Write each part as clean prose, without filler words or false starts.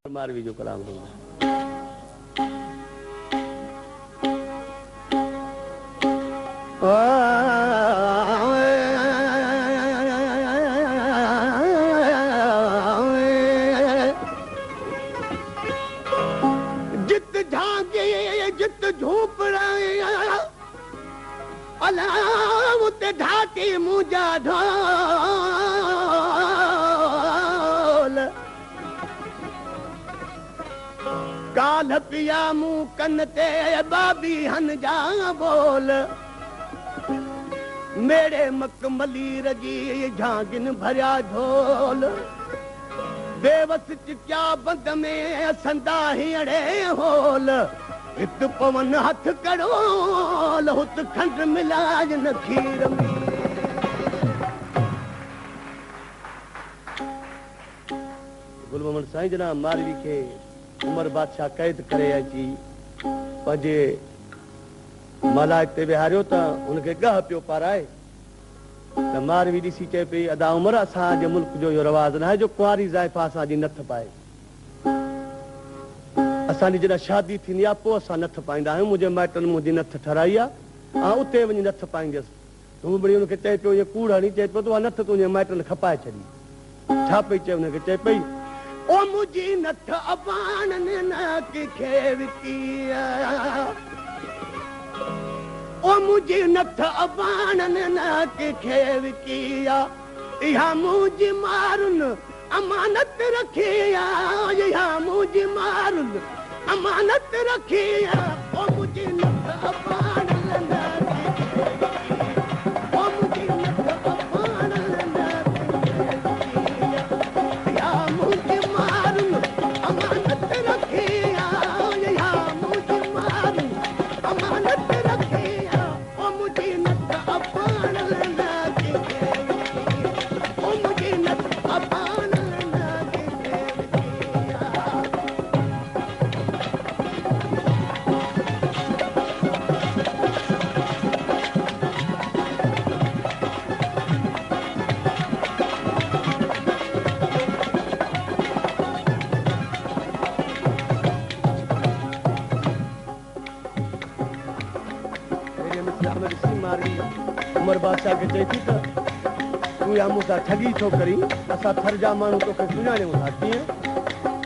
मारवी जो कलाम दूंगा जित झांके जित झोपड़ा अलाव ते ढाके मुझा ढोल काल पिया मुंह कन ते बाबी हन जा बोल मेरे मकमली रगी झांगिन भरिया ढोल बेवस चिक्या बंद में संदा हिड़े होल हित पवन हथ कड़ोल हुत खंड मिलाज न खीर में गुल मोहम्मद साईं जना मारवी के उमर बादशाह कैद करे अची पंहिंजे मलाक ते विहारियो त उनखे गह पियो पाराए त मारवी ॾिसी चए पई अदा उमर असांजे मुल्क जो इहो रवाज़ न आहे जो कुंवारी ज़ाइफ़ा असांजी नथ पाए असांजी जॾहिं शादी थींदी आहे पोइ असां नथ पाईंदा आहियूं मुंहिंजे माइटनि मुंहिंजी नथ ठराई आहे ऐं उते वञी नथ पाईंदसि तूं वरी हुनखे चए पियो इहो कूड़ हणी चए पियो तूं नथ तुंहिंजे माइटनि खपाए छॾी छा पई चए हुनखे चए पई ओ मुझी नथ अबान ने न के विकिया ओ मुझी नथ अबान ने न के विकिया इहा मुझी मारुन अमानत रखिया इहा मुझी मारुन अमानत रखिया ओ मुझी नथ अबान ने न ओ मुझी नथ अबान ने न या मुझी अमानत रखिया या मुझे मारू अमानत रखिया ओ मुझे नथ अपान लगे ओ मुझे नथ अपान लगे उमर बादशाह के चई थी त तूं या मूंसां ठगी छो करी असां थर जा माण्हू तोखे सुञाणियूं था कीअं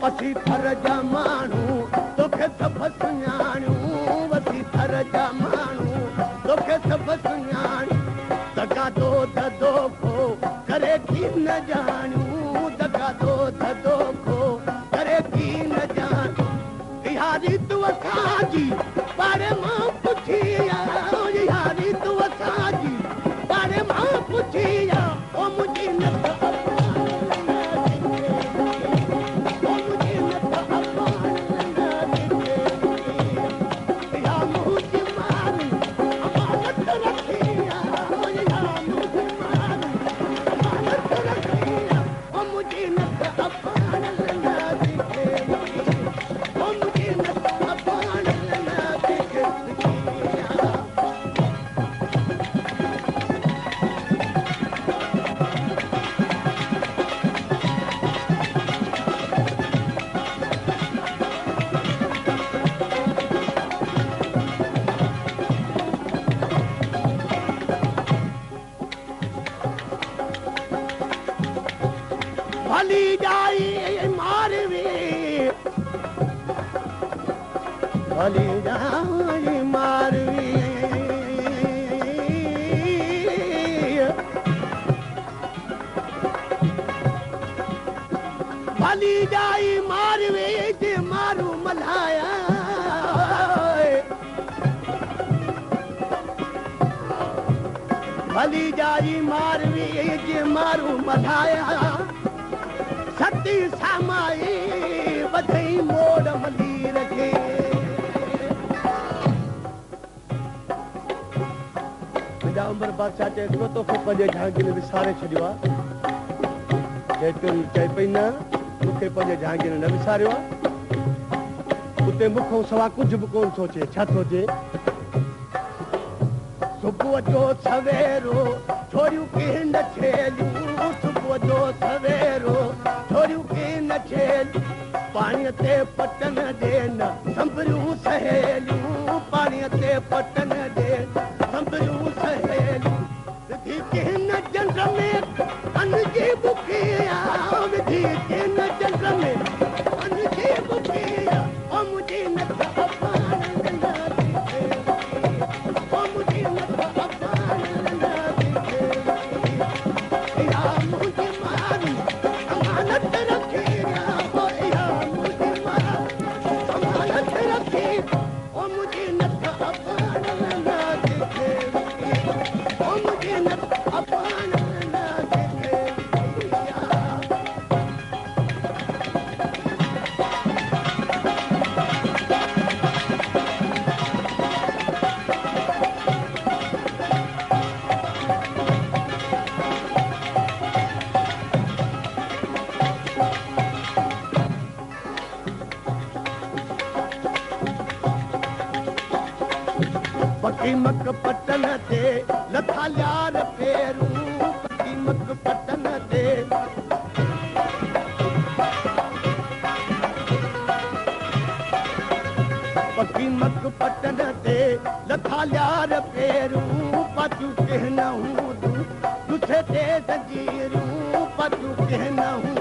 असी थर जा माण्हू तोखे सभु सुञाणियूं असी थर जा माण्हू तोखे सभु सुञाणियूं दगा दो धदो खो करे की न जाणियूं दगा दो धदो खो करे की न जाणियूं इहा रीत असांजी पाड़े मां पुछिया इहा रीत असांजी पाड़े मां पुछिया ओ मुंहिंजी नथ भली जाई मारवी भली जाई मारवी भली जाई मारवी जे मारू मल्हाया भली जाई मारवी जे मारू मल्हाया सती सामाई बधई मोड़ मली रखे मुंहिंजा उमर बादशाह चए थो तोखे पंहिंजे झांगी में विसारे छॾियो आहे चए पई न मूंखे पंहिंजे झांगी में न विसारियो आहे उते मूंखां सवा कुझु बि कोन सोचे छा सोचे सुबुह जो सवेरो छोरियूं किन छेलियूं सुबुह जो सवेरो छोरियूं किन छेलियूं पाणीअ ते पटन ॾे न संभरियूं सहेलियूं पाणीअ ते पटन ॾे संभरियूं सहेलियूं विधी किन जंग में अन जी बुखिया विधी किन जंग में अन जी बुखिया ओ मुंहिंजी नथ अफ़ान ओ मुंहिंजी नथ अफ़ान इहा मुंहिंजी मारी अमानत रखी मक पटन ते लथा यार पेरूं पकी मक पटन ते पकी मक पटन ते लथा यार पेरूं पाचू कहना हूं दूसरे ते जंजीरूं पाचू कहना हूं